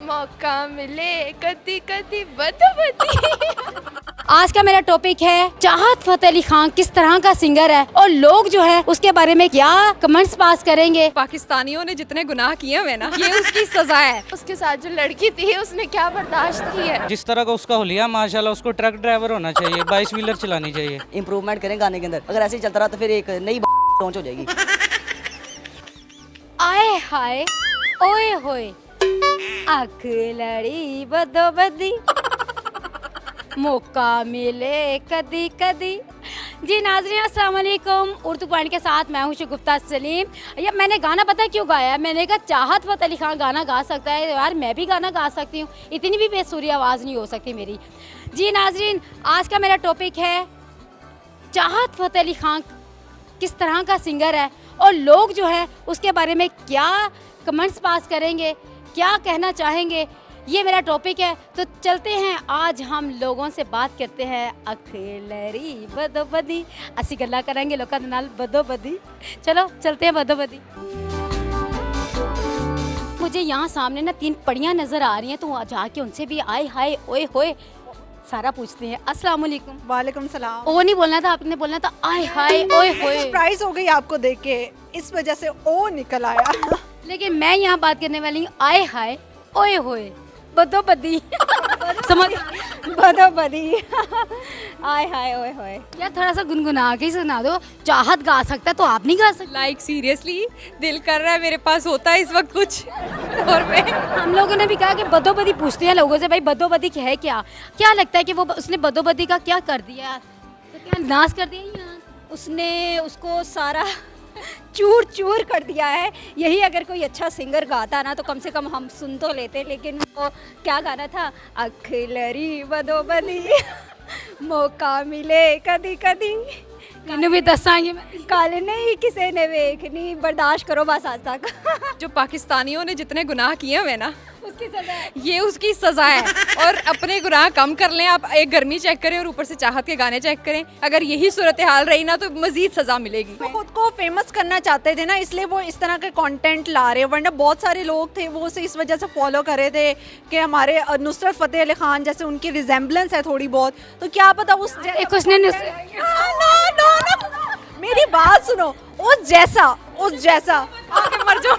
मौका मिले कदी कदी बदबदी। आज का मेरा टॉपिक है चाहत फतेह अली खान किस तरह का सिंगर है और लोग जो है उसके बारे में क्या कमेंट्स पास करेंगे। पाकिस्तानियों ने जितने गुनाह किए हुए ना ये उसकी सजा है। उसके साथ जो लड़की थी उसने क्या बर्दाश्त की है। जिस तरह का उसका हुलिया माशाल्लाह उसको ट्रक ड्राइवर होना चाहिए, 22 व्हीलर चलानी चाहिए। इम्प्रूवमेंट करें गाने के अंदर, अगर ऐसे ही चलता रहा तो फिर एक नई लॉन्च हो जाएगी। आए हाय ओए होए आँख लड़ी बदोबदी मौका मिले कदी कदी। जी नाज़रीन अस्सलाम वालेकुम, उर्दू पॉइंट के साथ मैं हूँ शगुफ्ता सलीम। ये मैंने गाना पता क्यों गाया है? मैंने कहा चाहत फतेह अली खान गाना गा सकता है, यार मैं भी गाना गा सकती हूँ, इतनी भी बेसुरी आवाज़ नहीं हो सकती मेरी। जी नाज़रीन आज का मेरा टॉपिक है चाहत फतेह अली खान किस तरह का सिंगर है और लोग जो है उसके बारे में क्या कमेंट्स पास करेंगे, क्या कहना चाहेंगे, ये मेरा टॉपिक है। तो चलते हैं, आज हम लोगों से बात करते हैं अखलरी बदोबदी, असी गल्ला करेंगे लोगों के नाल बदोबदी। चलो चलते हैं बदोबदी। मुझे यहाँ सामने ना 3 पड़ियाँ नज़र आ रही हैं, तो जाके उनसे भी आए हाय ओए होए सारा पूछते हैं। अस्सलाम वालेकुम। वालेकुम सलाम। ओ नहीं बोलना था, आपने बोलना था आए हाय ओए होए। सरप्राइज हो गई आपको देख के, इस वजह से ओ निकल आया। लेकिन मैं यहाँ बात करने वाली हूँ आए हाय ओए होए बदोबदी। समझ बदोबदी। आए हाय ओए होए। यार थोड़ा सा गुनगुना के ही सुना दो। चाहत गा सकता है तो आप नहीं गा सकते? लाइक सीरियसली दिल कर रहा है, मेरे पास होता है इस वक्त कुछ और मैं हम लोगों ने भी कहा कि बदोबदी पूछते हैं लोगों से, भाई बदोबदी है क्या? क्या लगता है कि वो उसने बदोबदी का क्या कर दिया? तो क्या नाश कर दिया या उसने उसको सारा चूर चूर कर दिया है। यही अगर कोई अच्छा सिंगर गाता ना तो कम से कम हम सुन तो लेते, लेकिन वो क्या गाना था, अखलरी बदोबदी मौका मिले कदी कदी मैंने भी दसांगे कल नहीं किसी ने वेखनी, बर्दाश्त करो बस आज तक। जो पाकिस्तानियों ने जितने गुनाह किए हुए ना उसकी सजा है। ये उसकी सजा है। और अपने गुनाह कम कर लें आप, एक गर्मी चेक करें और ऊपर से चाहत के गाने चेक करें। अगर यही सूरत हाल रही ना तो मजीद सजा मिलेगी। वो खुद को फेमस करना चाहते थे ना, इसलिए वो इस तरह के कंटेंट ला रहे हैं, वरना बहुत सारे लोग थे वो उसे इस वजह से फॉलो कर रहे थे कि हमारे नुसरत फतेह अली खान जैसे उनकी रिजेम्बलेंस है थोड़ी बहुत, तो क्या पता उस एक उसने मेरी बात सुनो, उस जैसा आगे मर जाओ,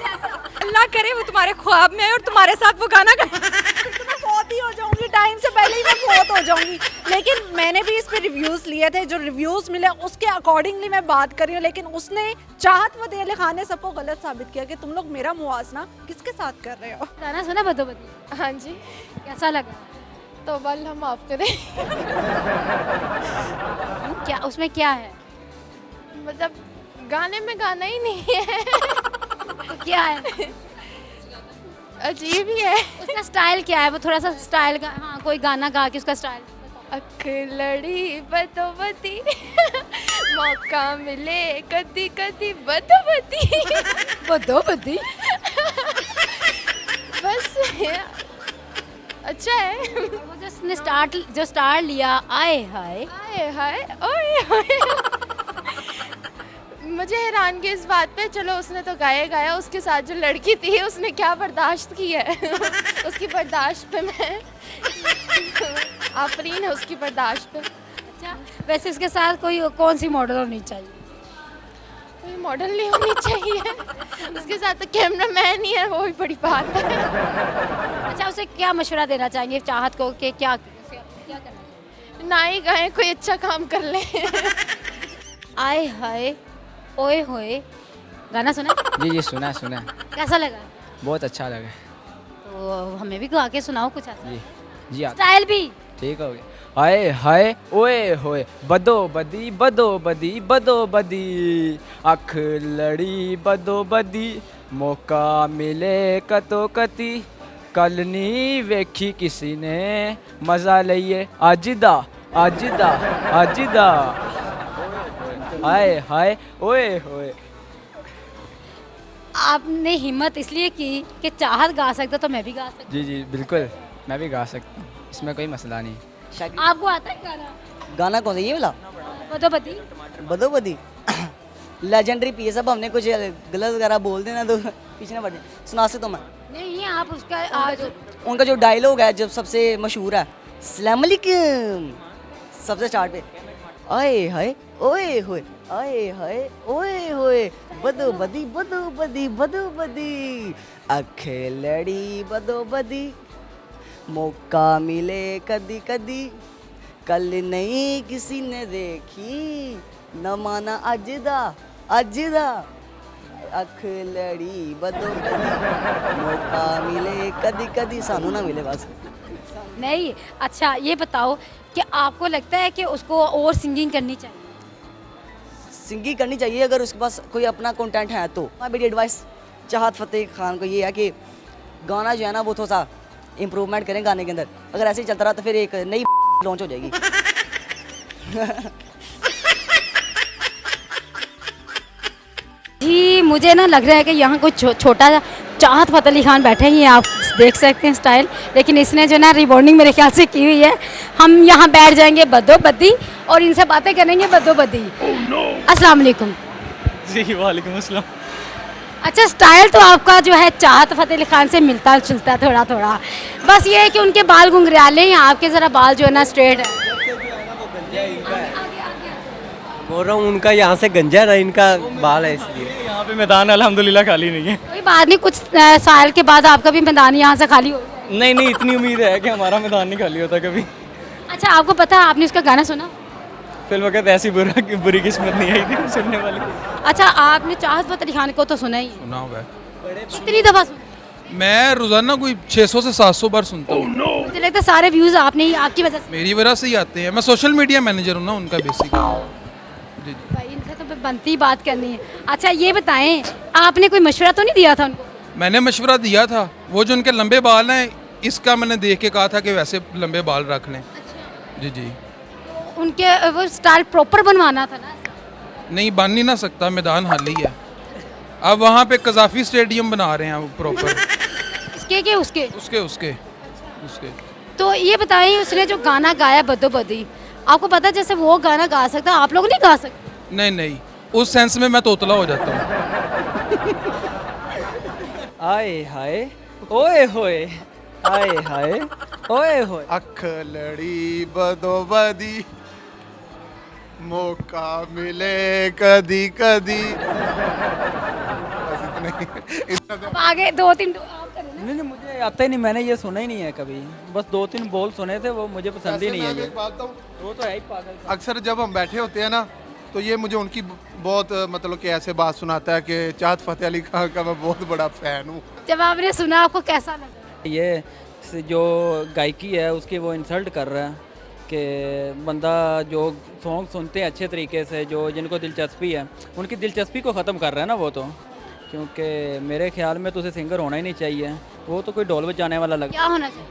अल्लाह करे वो तुम्हारे ख्वाब में है और तुम्हारे साथ वो गाना गाए। मैं फौत ही हो जाऊंगी, टाइम से पहले ही मैं फौत हो जाऊंगी। लेकिन मैंने भी इस पे रिव्यूज लिए थे, जो रिव्यूज मिले उसके अकॉर्डिंगली मैं बात कर रही हूँ। लेकिन उसने चाहत फतेह अली खान ने सबको गलत साबित किया कि तुम लोग मेरा मुआवजा किसके साथ कर रहे हो। गाना सुना बदोबदी? हाँ जी, कैसा लगा? तो बल हम माफ करें। क्या उसमें क्या है? मतलब गाने में गाना ही नहीं है। तो क्या है? अजीब ही है। उसका स्टाइल क्या है? वो थोड़ा सा स्टाइल का, हाँ कोई गाना गा के उसका स्टाइल। अखलड़ी बदोबदी मौका मिले कदी कदी बदबदी। बदोबदी बस अच्छा है। वो जो स्टार्ट लिया आए हाय हाय हाय ओए होए। मुझे हैरानगी इस बात पे, चलो उसने तो गाया, उसके साथ जो लड़की थी उसने क्या बर्दाश्त की है। उसकी बर्दाश्त पे मैं आफरीन है, उसकी बर्दाश्त पे। अच्छा वैसे इसके साथ कोई कौन सी मॉडल होनी चाहिए? कोई मॉडल नहीं होनी चाहिए उसके साथ, तो कैमरा मैन ही है, वो भी बड़ी बात है। अच्छा उसे क्या मशवरा देना चाहेंगे चाहत को कि क्या करना चाहिए? ना ही गाएं, कोई अच्छा काम कर ले। आए हाय ओए होए गाना सुना? जी सुना कैसा लगा? बहुत अच्छा लगा। तो हमें भी गा के सुनाओ कुछ ऐसा। जी स्टाइल भी ठीक हो गया। आए हाय ओए होए बदोबदी बदोबदी बदोबदी अख लड़ी बदोबदी मौका मिले कतो कती कल नी वेखी किसी ने मजा लइए अज दा आए हाय ओए होए। आपने हिम्मत इसलिए की कि चाहत गा सकता तो मैं भी गा सकती। जी बिल्कुल, मैं भी गा सकता हूँ, इसमें कोई मसला नहीं। आपको आता है गाना? गाना कौन सा ये वाला बदोबदी? बदोबदी लेजेंडरी पीस। अब हमने कुछ गलत वगैरह बोल देना तो पीछे ना पड़ जाए। सुना सकता हूँ मैं? नहीं आप उसका आज उनका जो डायलॉग है जब सबसे मशहूर है, अस्सलाम वालेकुम, सबसे स्टार्ट पे आए हाय ओए होए, आए हाय ओए होए, बदो बदी बदो बदी बदो बदी, अख लड़ी बदो बदी, मौका मिले कदी कदी, कल नहीं किसी ने देखी, न माना अज दा, अख लड़ी बदो बदी, मौका मिले कदी कदी, सानू ना मिले बस। नहीं, अच्छा ये बताओ कि आपको लगता है कि उसको और सिंगिंग करनी चाहिए? सिंगिंग करनी चाहिए अगर उसके पास कोई अपना कंटेंट है तो। मेरी एडवाइस चाहत फतेह खान को ये है कि गाना जो है ना वो थोड़ा सा इम्प्रूवमेंट करें गाने के अंदर। अगर ऐसे ही चलता रहा तो फिर एक नई लॉन्च हो जाएगी। जी मुझे ना लग रहा है कि यहाँ कुछ छोटा चाहत फतेह अली खान बैठे ही हैं, आप देख सकते हैं स्टाइल, लेकिन इसने जो ना रिबॉन्डिंग मेरे ख्याल से की हुई है। हम यहाँ बैठ जाएंगे बदो बदी और इनसे बातें करेंगे बदो बदी। अस्सलाम वालेकुम। जी वालेकुम अस्सलाम। अच्छा, स्टाइल तो आपका जो है चाहत फतेह अली खान से मिलता जुलता थोड़ा थोड़ा, बस ये है कि उनके बाल घुंघराले हैं, आपके ज़रा बाल जो है ना स्ट्रेट है। बोल रहा हूँ उनका यहाँ से गंजा ना, इनका बाल है इसलिए। यहाँ पे मैदान अल्हम्दुलिल्लाह खाली नहीं है। कोई बात नहीं, कुछ साल के बाद आपका भी मैदान यहाँ से खाली हो जाएगा। नहीं, इतनी उम्मीद है कि हमारा मैदान नहीं खाली होता कभी। अच्छा, आपको पता है, आपने उसका गाना सुना? फिर वक्त ऐसी बुरी किस्मत नहीं आई थी सुनने वाली। अच्छा, आपने चाहत फतेह अली खान को तो सुना ही है। सुना हुआ है। कितनी दफ़ा सुना? मैं रोजाना कोई 600 से 700 बार सुनता हूँ। मुझे लगता है सारे व्यूज़ आपने ही, आपकी वजह से। मेरी वजह से ही आते हैं। मैं सोशल मीडिया मैनेजर हूँ ना उनका बेसिकली। जी जी। भाई इनसे तो बनती ही बात करनी है। अच्छा ये बताएं, आपने कोई मशवरा तो नहीं दिया था उनको? मैंने मशवरा दिया था, वो जो उनके लंबे बाल हैं इसका मैंने देख के कहा था कि वैसे लंबे बाल रख लें। जी जी। उनके वो स्टाइल प्रॉपर बनवाना था ना। नहीं बन ही ना सकता, मैदान खाली है। अब वहाँ पे कजाफी स्टेडियम बना रहे हैं वो प्रॉपर। इसके के उसके? उसके। तो ये बताएं, उसने जो गाना गाया बदो बदी, आपको पता है जैसे वो गाना गा सकता, आप लोग नहीं गा सकते? नहीं, उस सेंस में मैं तोतला हो जाता हूँ। आए हाय ओए होए, आए हाय ओए होए, अख लड़ी बदो बदी, मौका मिले कदी कदी। बस इतना ही। अब आगे 2-3 आप करें ना। नहीं मुझे आता ही नहीं, मैंने ये सुना ही नहीं है कभी। बस 2-3 बोल सुने थे, वो मुझे पसंद ही नहीं है। ये बात बताऊं, वो तो है ही पागल। अक्सर जब हम बैठे होते हैं ना तो ये मुझे उनकी बहुत मतलब कि ऐसे बात सुनाता है कि चाहत फतेह अली खान का मैं बहुत बड़ा फ़ैन हूँ। जब आपने सुना आपको कैसा लगा? ये जो गायकी है उसकी वो इंसल्ट कर रहा है कि बंदा जो सॉन्ग सुनते हैं अच्छे तरीके से, जो जिनको दिलचस्पी है, उनकी दिलचस्पी को ख़त्म कर रहा है ना वो तो। क्योंकि मेरे ख्याल में तो उसे सिंगर होना ही नहीं चाहिए, वो तो कोई ढोल बजाने वाला लगता क्या होना चाहिए?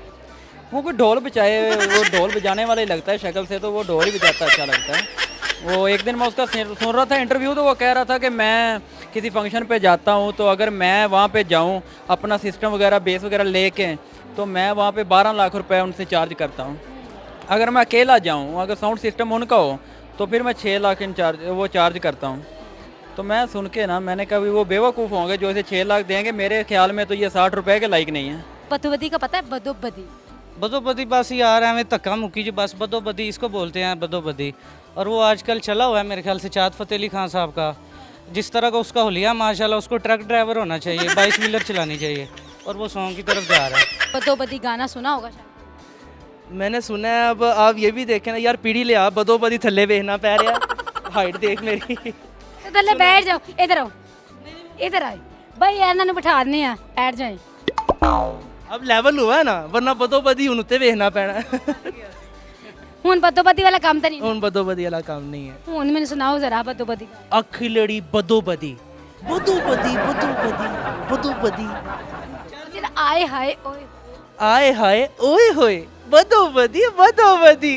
वो कोई ढोल बजाए, वो ढोल बजाने वाला ही लगता है शक्ल से, तो वो ढोल ही बजाता अच्छा लगता है। वो एक दिन मैं उसका सुन रहा था इंटरव्यू, तो वो कह रहा था कि मैं किसी फंक्शन पे जाता हूँ तो अगर मैं वहाँ पे जाऊँ अपना सिस्टम वगैरह बेस वगैरह लेके, तो मैं वहाँ पे 12 लाख रुपए उनसे चार्ज करता हूँ। अगर मैं अकेला जाऊँ, अगर साउंड सिस्टम उनका हो, तो फिर मैं 6 लाख चार्ज करता हूँ। तो मैं सुन के ना, मैंने कहा वो बेवकूफ़ होंगे जो इसे 6 लाख देंगे, मेरे ख्याल में तो ये 60 रुपए के लायक नहीं है। बदोबदी का पता है? बदोबदी बदोबदी बस यार हमें धक्का मुक्की जी, बस बदोबदी इसको बोलते हैं, बदोबदी। और वो आजकल चला हुआ है मेरे ख्याल से चाहत फतेह अली खान साहब का, जिस तरह का उसका हुलिया माशाल्लाह, उसको ट्रक ड्राइवर होना चाहिए, 22 व्हीलर चलानी चाहिए, और वो सॉन्ग की तरफ जा रहा है। बदोबदी गाना सुना होगा शायद। मैंने सुना है। अब आप ये भी देखें ना यार, पीढ़ी ले आप बदो बदी थल्ले वेखना पै रहा। हाइट देख मेरी। तो थल्ले बैठ जाओ, इधर आओ, इधर आए भाई, इन्होंने बिठाने हैं, बैठ जाए। अब लेवल हुआ है ना, वरना बदो बदी हुन उत्ते वेखना पैना। हुन बदोबदी वाला काम तो नहीं, हुन बदो बदी वाला काम नहीं है। हुन मैंने सुनाओ जरा बदोबदी। अख लड़ी बदो बदी, बदो बदी बदो बदी बदो बदी, आए हाय ओए, आए हाय ओए होए, बदो बदी बदो बदी।